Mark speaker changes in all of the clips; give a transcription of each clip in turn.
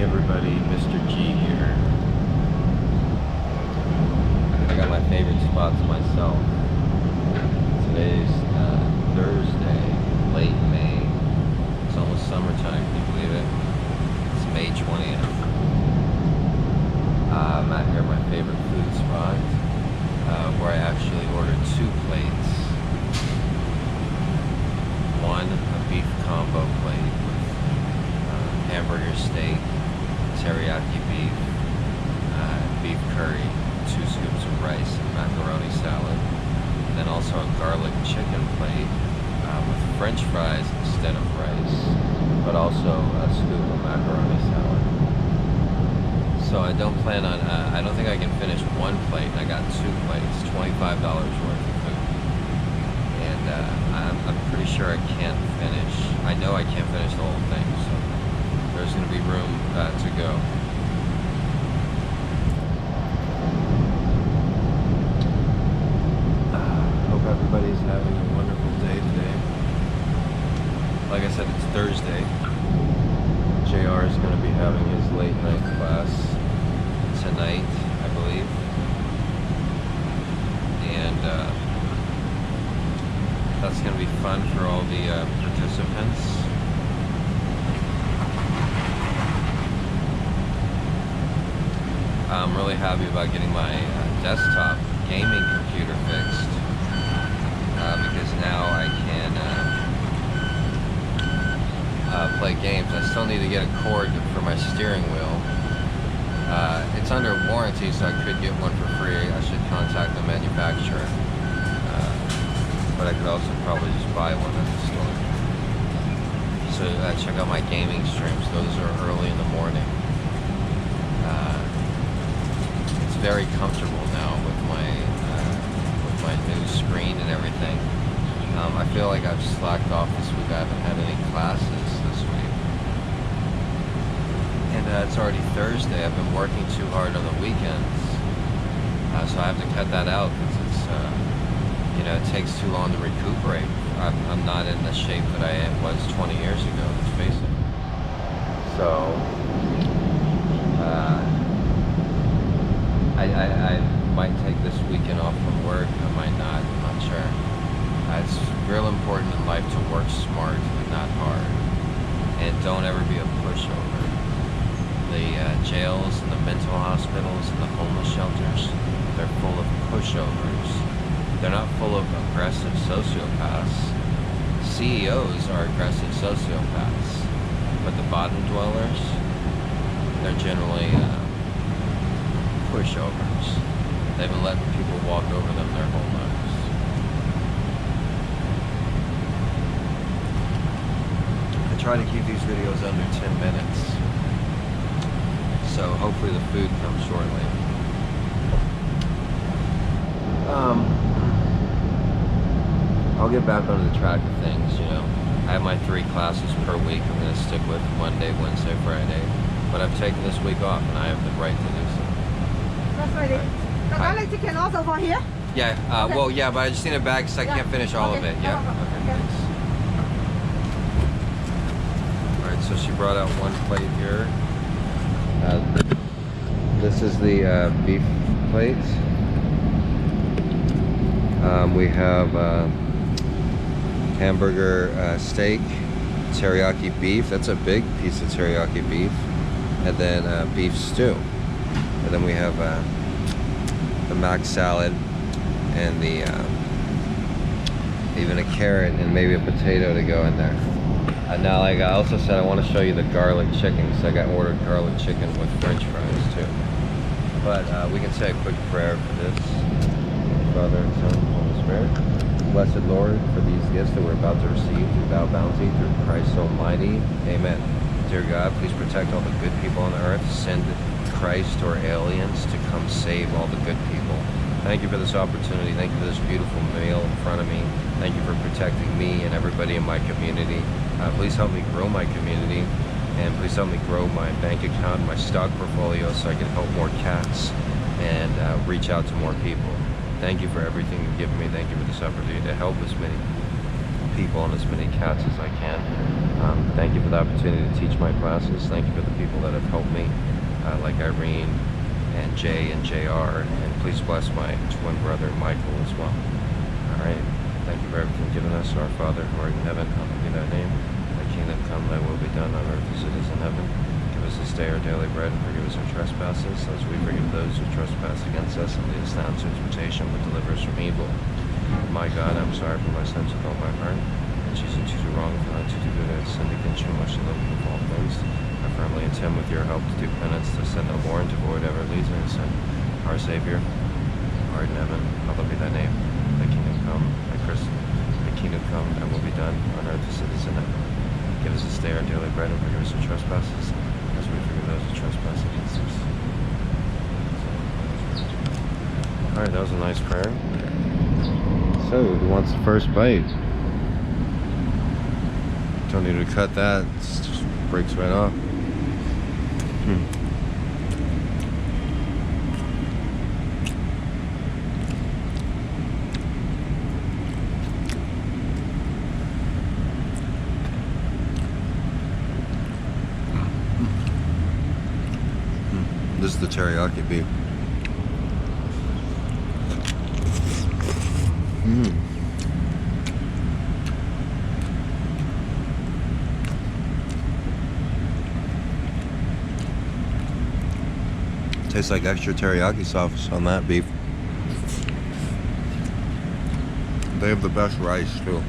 Speaker 1: Hey everybody, Mr.G here. I got my favorite spots myself. Today's Thursday, late May. It's almost summertime, can you believe it? It's May 20th. I'm out here at my favorite food spot, where I actually ordered 2 plates. One, a beef combo plate with hamburger steak, teriyaki beef, beef curry, 2 scoops of rice and macaroni salad. And then also a garlic chicken plate with french fries instead of rice, but also a scoop of macaroni salad. So I don't plan on, I don't think I can finish 1 plate. I got 2 plates, $25 worth of food. And I'm pretty sure I can't finish, I know I can't finish the whole thing, so there's going to be room to go. Hope everybody's having a wonderful day today. Like I said, it's Thursday. JR is going to be having his late night class tonight, I believe. And that's going to be fun for all the participants. I'm really happy about getting my desktop gaming computer fixed, because now I can play games. I still need to get a cord for my steering wheel. It's under warranty, so I could get one for free. I should contact the manufacturer, but I could also probably just buy one at the store. So check out my gaming streams. Those are early in the morning. Very comfortable now with my new screen and everything. I feel like I've slacked off this week. I haven't had any classes this week, and it's already Thursday. I've been working too hard on the weekends, so I have to cut that out because it's it takes too long to recuperate. I'm not in the shape that I was 20 years ago. Let's face it. So. I might take this weekend off from work, I might not, I'm not sure. It's real important in life to work smart and not hard. And don't ever be a pushover. The jails and the mental hospitals and the homeless shelters, they're full of pushovers. They're not full of aggressive sociopaths. CEOs are aggressive sociopaths, but the bottom dwellers, they're generally pushovers. They've been letting people walk over them their whole lives. I try to keep these videos under 10 minutes, so hopefully the food comes shortly. I'll get back onto the track of things, I have my 3 classes per week I'm going to stick with, Monday, Wednesday, Friday, but I've taken this week off and I have the right to do so.
Speaker 2: That's ready. The garlic chicken also for here?
Speaker 1: Yeah, okay. Well, yeah, but I just need a bag because I can't finish all of it. Yeah, okay, thanks. Alright, so she brought out 1 plate here. This is the beef plate. We have hamburger steak, teriyaki beef. That's a big piece of teriyaki beef. And then beef stew. And then we have the mac salad and the even a carrot and maybe a potato to go in there. And now, like I also said, I want to show you the garlic chicken. So I got ordered garlic chicken with French fries too. But we can say a quick prayer for this. Father and Son and Holy Spirit. Blessed Lord, for these gifts that we're about to receive through Thou bounty through Christ Almighty. Amen. Dear God, please protect all the good people on the earth. Send Christ or aliens to come save all the good people. Thank you for this opportunity. Thank you for this beautiful meal in front of me. Thank you for protecting me and everybody in my community. Please help me grow my community, and please help me grow my bank account, my stock portfolio, so I can help more cats and reach out to more people. Thank you for everything you've given me. Thank you for this opportunity to help as many people and as many cats as I can. Thank you for for the opportunity to teach my classes. Thank you for the people that have helped me, like Irene and Jay and JR, and please bless my twin brother Michael as well. Alright, thank you for everything given us. Our Father who art in heaven, hallowed be thy name. Thy kingdom come, thy will be done on earth as it is in heaven. Give us this day our daily bread, and forgive us our trespasses, as we forgive those who trespass against us, and lead us not into temptation, but deliver us from evil. My God, I'm sorry for my sins with all my heart, and choosing to do wrong, and not to do good. I have sinned against you, much to love you of all things. I firmly intend with your help to do penance, to sin no more, and to avoid ever leads me to sin. Our Savior, who art in heaven, hallowed be thy name. Thy kingdom come, thy kingdom come, thy will be done, on earth as it is in heaven. Give us this day our daily bread, and forgive us our trespasses, as we forgive those who trespass against us. Alright, that was a nice prayer. So, who wants the first bite? Don't need to cut that, it just breaks right off. This is the teriyaki beef. Tastes like extra teriyaki sauce on that beef. They have the best rice too.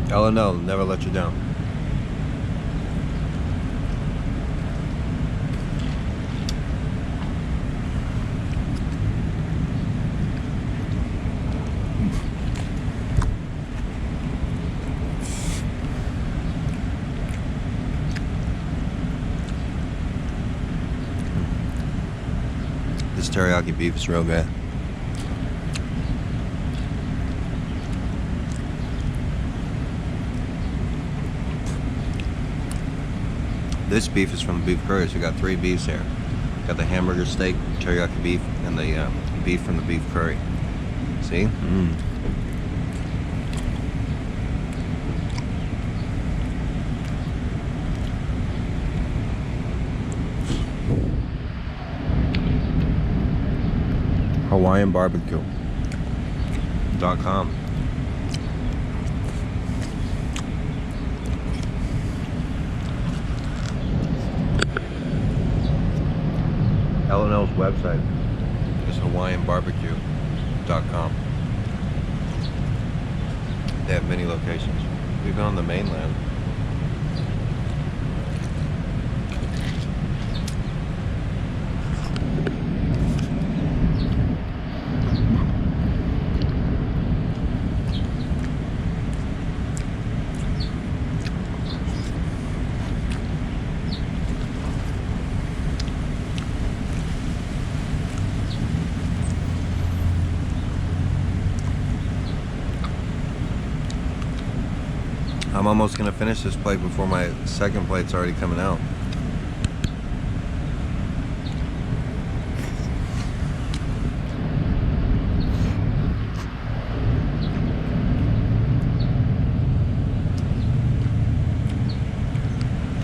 Speaker 1: L&L, never let you down. This teriyaki beef is real good. This beef is from the beef curry, so we got 3 beefs here. Got the hamburger steak, teriyaki beef, and the beef from the beef curry. See? HawaiianBarbecue.com. L&L's website is HawaiianBarbecue.com. They have many locations. We've been on the mainland. I'm almost gonna finish this plate before my second plate's already coming out.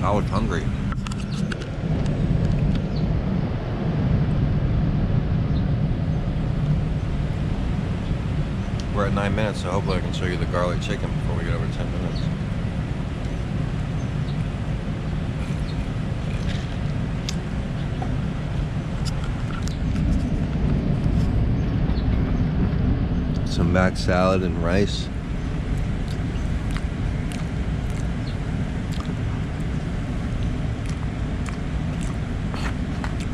Speaker 1: I was hungry. We're at 9 minutes, so hopefully I can show you the garlic chicken before we get over 10 minutes. Some mac salad and rice.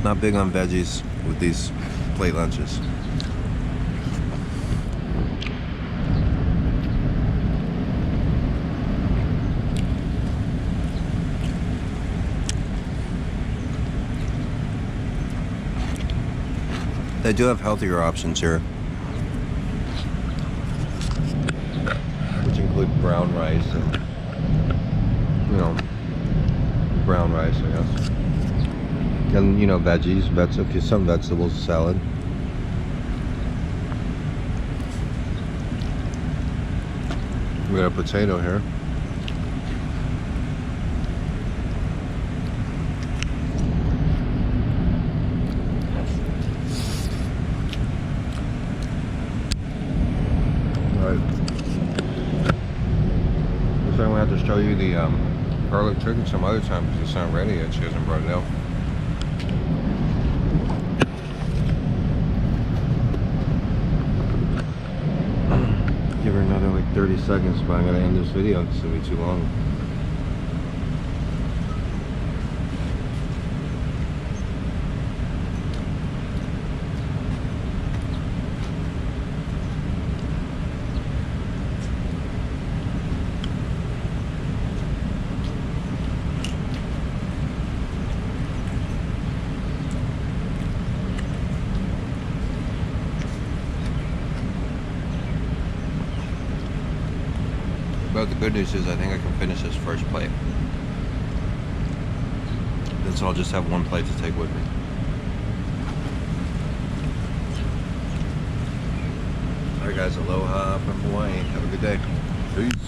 Speaker 1: Not big on veggies with these plate lunches. They do have healthier options here, which include brown rice and, brown rice, I guess. And, you know, veggies, some vegetables, salad. We got a potato here. Alright. Looks like I'm gonna have to show you the garlic chicken some other time because it's not ready yet. She hasn't brought it out. Give her another like 30 seconds, but I'm gonna end this video because it'll be too long. But the good news is I think I can finish this first plate. Then so I'll just have one plate to take with me. Alright guys, aloha from Hawaii. Have a good day. Peace.